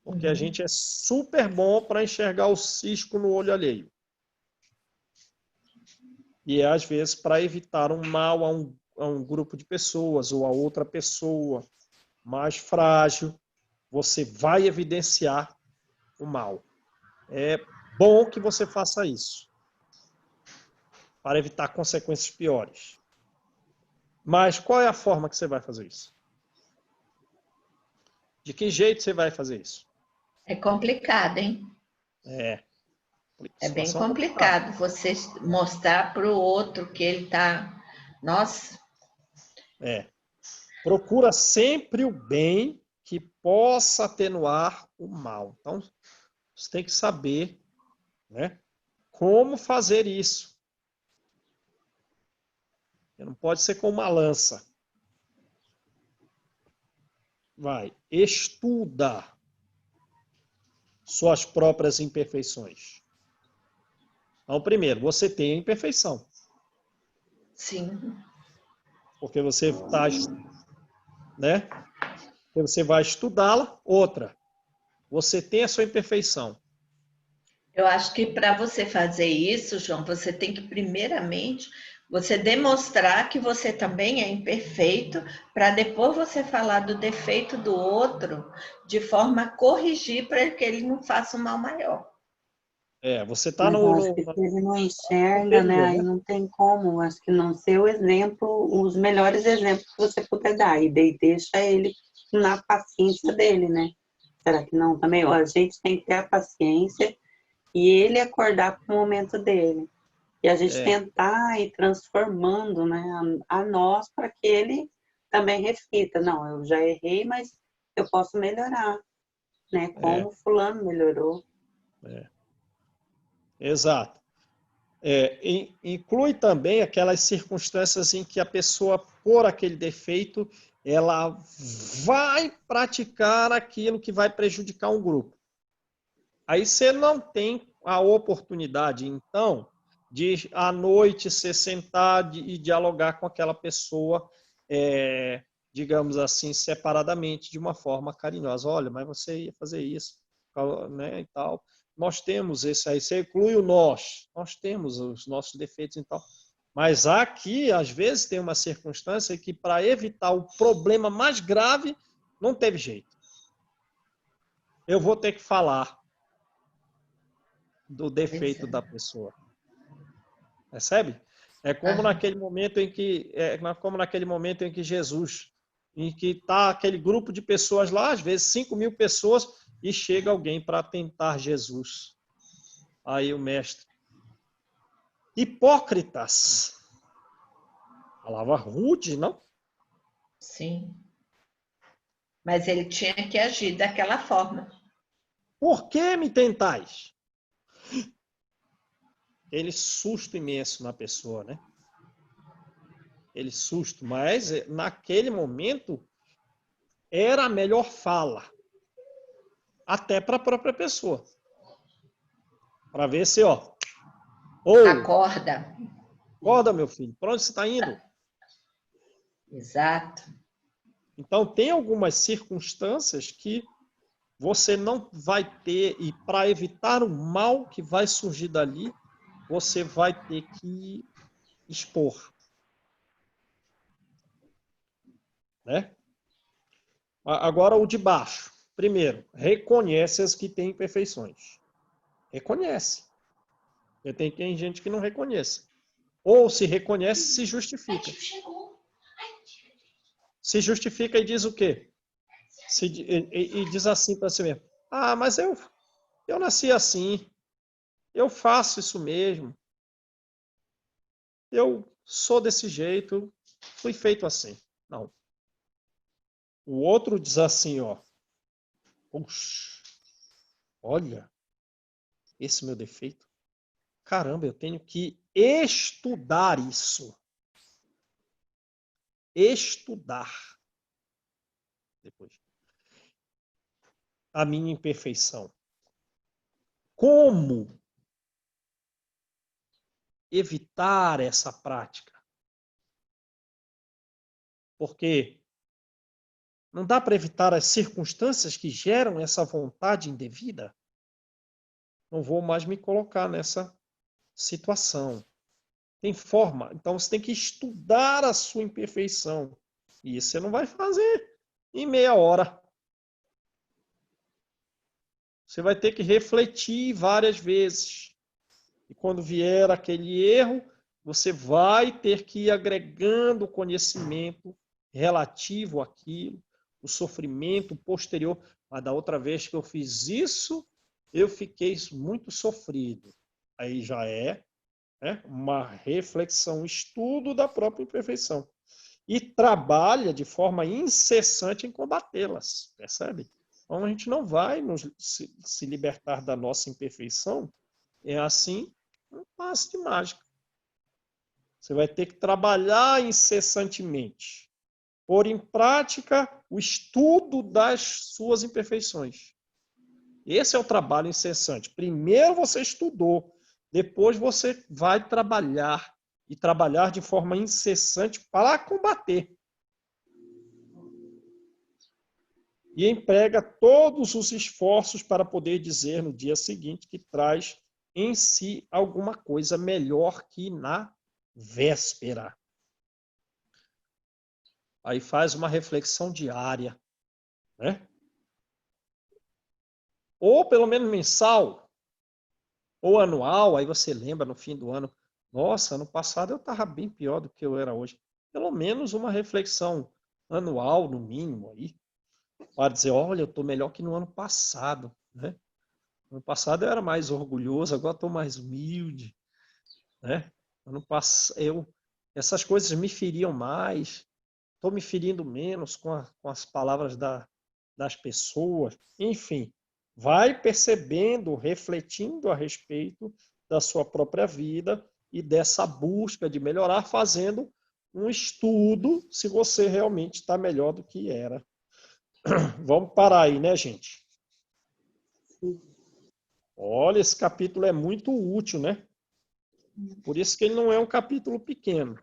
Porque a gente é super bom para enxergar o cisco no olho alheio. E às vezes para evitar um mal a um grupo de pessoas ou a outra pessoa mais frágil, você vai evidenciar o mal. É bom que você faça isso, para evitar consequências piores. Mas qual é a forma que você vai fazer isso? De que jeito você vai fazer isso? É complicado, hein? É bem complicado você mostrar para o outro que ele está... Nossa! Procura sempre o bem que possa atenuar o mal. Então, você tem que saber, né, como fazer isso. Não pode ser com uma lança. Estuda suas próprias imperfeições. Então, primeiro, você tem a imperfeição. Sim. Porque você está, né? Você vai estudá-la. Outra, você tem a sua imperfeição. Eu acho que para você fazer isso, João, você tem que primeiramente você demonstrar que você também é imperfeito, para depois você falar do defeito do outro de forma a corrigir para que ele não faça um mal maior. Você está Mas eu acho que se ele não enxerga, né, aí não tem como. Acho que não ser o exemplo, os melhores exemplos que você puder dar. E daí deixa ele na paciência dele, né? Será que não também? A gente tem que ter a paciência e ele acordar para o momento dele. E a gente tentar ir transformando, né, a nós para que ele também reflita. Não, eu já errei, mas eu posso melhorar, né? Como fulano melhorou. Exato. Inclui também aquelas circunstâncias em que a pessoa, por aquele defeito, ela vai praticar aquilo que vai prejudicar um grupo. Aí você não tem a oportunidade, então, de à noite você sentar e dialogar com aquela pessoa, digamos assim, separadamente, de uma forma carinhosa. Olha, mas você ia fazer isso, né, e tal. Nós temos esse aí, você inclui o nós temos os nossos defeitos e tal. Mas aqui, às vezes, tem uma circunstância que, para evitar o problema mais grave, não teve jeito. Eu vou ter que falar do defeito da pessoa. Percebe? É como naquele momento em que Jesus, em que está aquele grupo de pessoas lá, às vezes 5.000 pessoas, e chega alguém para tentar Jesus. Aí o mestre: hipócritas. Palavra rude, não? Sim. Mas ele tinha que agir daquela forma. Por que me tentais? Aquele susto imenso na pessoa, né? Aquele susto. Mas, naquele momento, era a melhor fala. Até para a própria pessoa. Para ver se, Acorda. Acorda, meu filho. Para onde você está indo? Exato. Então, tem algumas circunstâncias que você não vai ter, e para evitar o mal que vai surgir dali, você vai ter que expor. Né? Agora, o de baixo. Primeiro, reconhece as que têm imperfeições. Reconhece. Porque tem gente que não reconhece. Ou se reconhece, se justifica. se justifica e diz o quê? E diz assim para si mesmo: ah, mas eu nasci assim, eu faço isso mesmo, eu sou desse jeito, fui feito assim. Não. O outro diz assim, ó: puxa, olha, esse meu defeito, caramba, eu tenho que estudar isso. Estudar. Depois. A minha imperfeição. Como evitar essa prática? Porque não dá para evitar as circunstâncias que geram essa vontade indevida. Não vou mais me colocar nessa situação. Tem forma. Então você tem que estudar a sua imperfeição. E isso você não vai fazer em meia hora. Você vai ter que refletir várias vezes. E quando vier aquele erro, você vai ter que ir agregando conhecimento relativo àquilo, o sofrimento posterior. Mas da outra vez que eu fiz isso, eu fiquei muito sofrido. Aí já é, né, uma reflexão, um estudo da própria imperfeição. E trabalha de forma incessante em combatê-las, percebe? Então a gente não vai se libertar da nossa imperfeição, é assim, um passe de mágica. Você vai ter que trabalhar incessantemente, pôr em prática o estudo das suas imperfeições. Esse é o trabalho incessante. Primeiro você estudou, depois você vai trabalhar, e trabalhar de forma incessante para combater. E emprega todos os esforços para poder dizer no dia seguinte que traz em si alguma coisa melhor que na véspera. Aí faz uma reflexão diária, né? Ou pelo menos mensal, ou anual, aí você lembra no fim do ano: nossa, ano passado eu estava bem pior do que eu era hoje. Pelo menos uma reflexão anual, no mínimo, aí, para dizer: olha, eu estou melhor que no ano passado, né? No ano passado eu era mais orgulhoso, agora estou mais humilde, né? Ano passado, essas coisas me feriam mais, estou me ferindo menos com as palavras das pessoas. Enfim, vai percebendo, refletindo a respeito da sua própria vida e dessa busca de melhorar, fazendo um estudo se você realmente está melhor do que era. Vamos parar aí, né, gente? Olha, esse capítulo é muito útil, né? Por isso que ele não é um capítulo pequeno.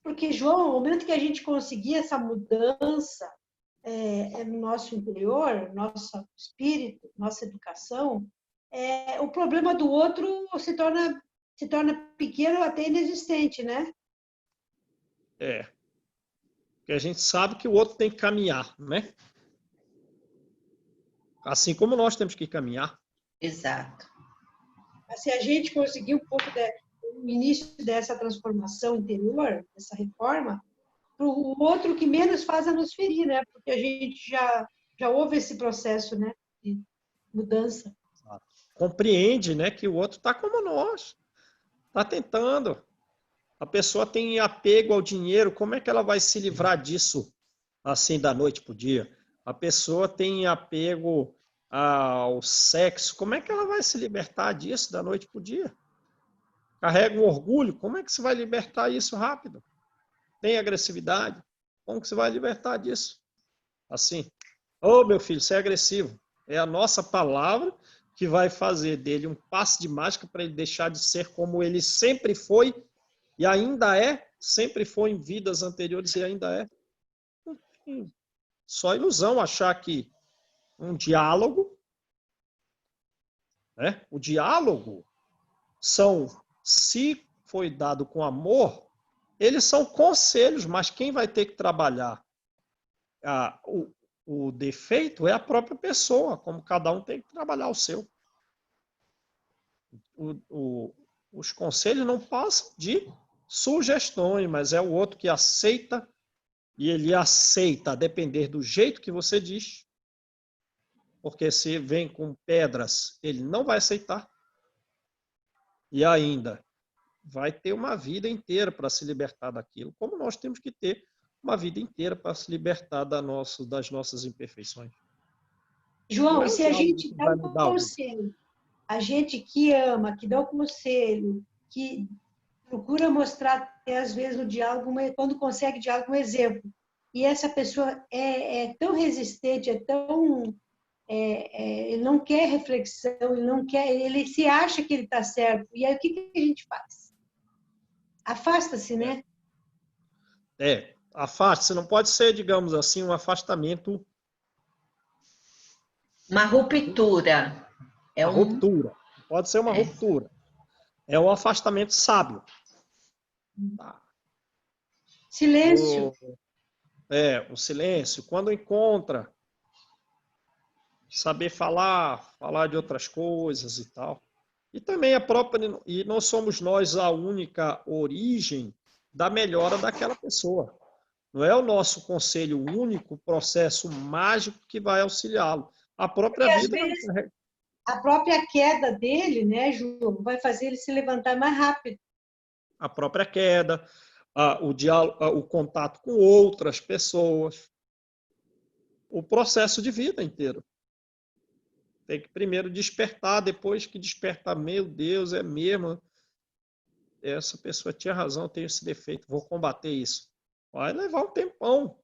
Porque, João, no momento que a gente conseguir essa mudança no nosso interior, nosso espírito, nossa educação, o problema do outro se torna pequeno, até inexistente, né? É. Porque a gente sabe que o outro tem que caminhar, né? Assim como nós temos que caminhar. Exato. Se a gente conseguir um pouco o início dessa transformação interior, dessa reforma, para o outro que menos faz é nos ferir, né? Porque a gente já houve esse processo, né, de mudança. Compreende, né, que o outro está como nós, está tentando. A pessoa tem apego ao dinheiro, como é que ela vai se livrar disso assim da noite para o dia? A pessoa tem apego ao sexo, como é que ela vai se libertar disso da noite para o dia? Carrega um orgulho, como é que você vai libertar isso rápido? Tem agressividade, como que você vai libertar disso? Assim, ô meu filho, você é agressivo. É a nossa palavra que vai fazer dele um passe de mágica para ele deixar de ser como ele sempre foi e ainda é, sempre foi em vidas anteriores e ainda é. Só ilusão achar que um diálogo, né? O diálogo se foi dado com amor, eles são conselhos, mas quem vai ter que trabalhar o defeito é a própria pessoa, como cada um tem que trabalhar o seu. Os conselhos não passam de sugestões, mas é o outro que aceita, e ele aceita a depender do jeito que você diz, porque se vem com pedras, ele não vai aceitar. E ainda vai ter uma vida inteira para se libertar daquilo, como nós temos que ter uma vida inteira para se libertar das nossas imperfeições. João, Não é e o se a diálogo gente que dá vai um mudar o mundo. conselho, a gente que ama, que dá o conselho, que procura mostrar, às vezes, no diálogo, quando consegue diálogo, um exemplo, e essa pessoa é tão resistente, ele não quer reflexão, ele se acha que ele está certo, e aí o que a gente faz? Afasta-se, né? Afaste-se, não pode ser, digamos assim, um afastamento. Uma ruptura. Uma ruptura. Pode ser uma ruptura. É um afastamento sábio. Silêncio. O silêncio. Quando encontra, saber falar de outras coisas e tal. E também e não somos nós a única origem da melhora daquela pessoa. Não é o nosso conselho único, processo mágico que vai auxiliá-lo. A própria Porque, vida às vezes, a própria queda dele, né, João, vai fazer ele se levantar mais rápido. A própria queda, o diálogo, o contato com outras pessoas, o processo de vida inteiro. Tem que primeiro despertar, depois que despertar, meu Deus, é mesmo, essa pessoa tinha razão, tem esse defeito, vou combater isso. Vai levar um tempão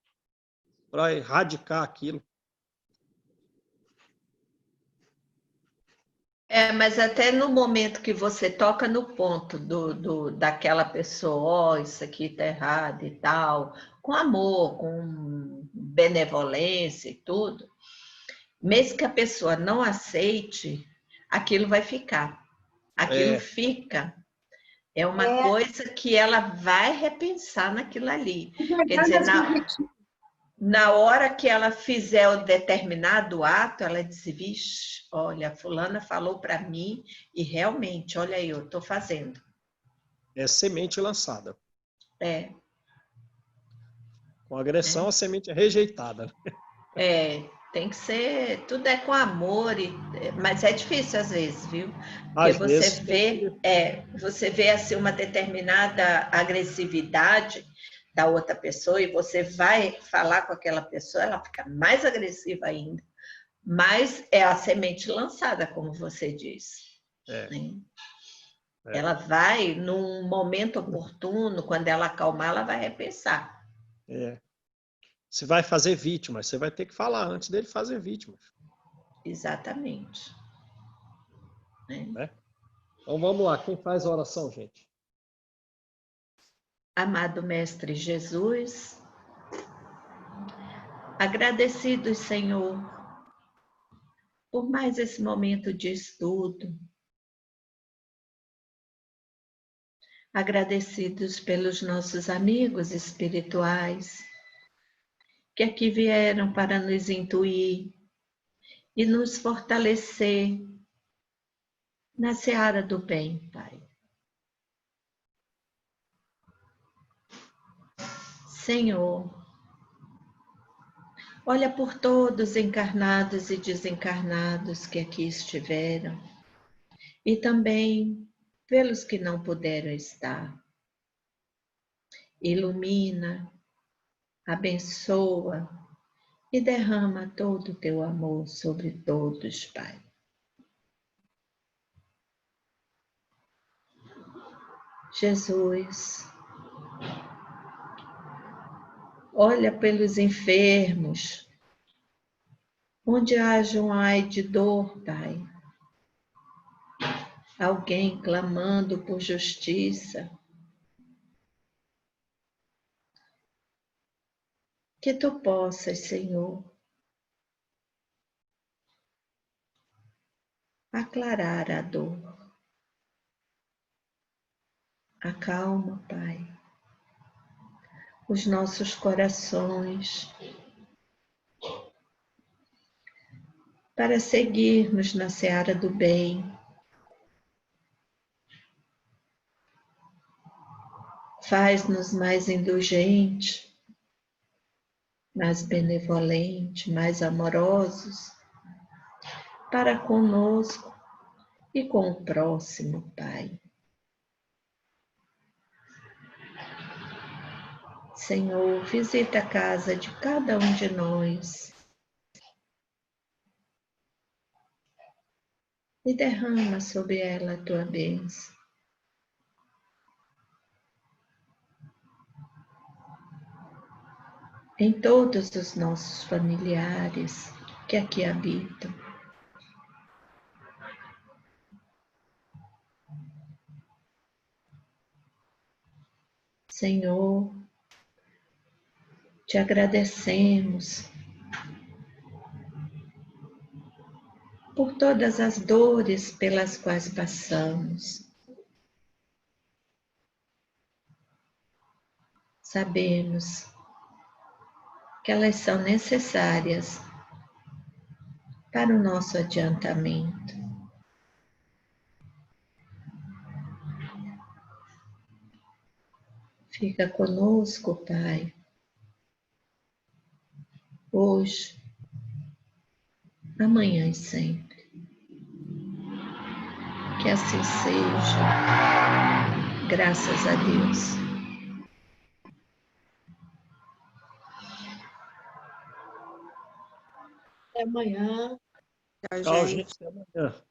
para erradicar aquilo. Mas até no momento que você toca no ponto daquela pessoa, isso aqui tá errado e tal, com amor, com benevolência e tudo, mesmo que a pessoa não aceite, aquilo vai ficar. Aquilo fica. É uma coisa que ela vai repensar naquilo ali. Quer dizer, na hora que ela fizer o determinado ato, ela diz, vixe, olha, a fulana falou para mim e realmente, olha aí, eu estou fazendo. É semente lançada. Com agressão, a semente é rejeitada. Tem que ser, tudo é com amor, mas é difícil às vezes, viu? Porque Às vezes, você vê assim, uma determinada agressividade da outra pessoa e você vai falar com aquela pessoa, ela fica mais agressiva ainda. Mas é a semente lançada, como você disse. Né? Ela vai, num momento oportuno, quando ela acalmar, ela vai repensar. Se vai fazer vítimas, você vai ter que falar antes dele fazer vítimas. Exatamente. Né? Então vamos lá, quem faz a oração, gente? Amado Mestre Jesus, agradecidos, Senhor, por mais esse momento de estudo, agradecidos pelos nossos amigos espirituais que aqui vieram para nos intuir e nos fortalecer na seara do bem, Pai. Senhor, olha por todos encarnados e desencarnados que aqui estiveram e também pelos que não puderam estar. Ilumina, abençoa e derrama todo o teu amor sobre todos, Pai. Jesus, olha pelos enfermos, onde haja um ai de dor, Pai. Alguém clamando por justiça. Que tu possas, Senhor, aclarar a dor. Acalma, Pai, os nossos corações para seguirmos na seara do bem. Faz-nos mais indulgentes, mais benevolentes, mais amorosos para conosco e com o próximo, Pai. Senhor, visita a casa de cada um de nós e derrama sobre ela a tua bênção. Em todos os nossos familiares que aqui habitam. Senhor, te agradecemos por todas as dores pelas quais passamos. Sabemos que elas são necessárias para o nosso adiantamento. Fica conosco, Pai, hoje, amanhã e sempre. Que assim seja, graças a Deus. Até amanhã. Tchau, Tchau, gente. gente. Até amanhã.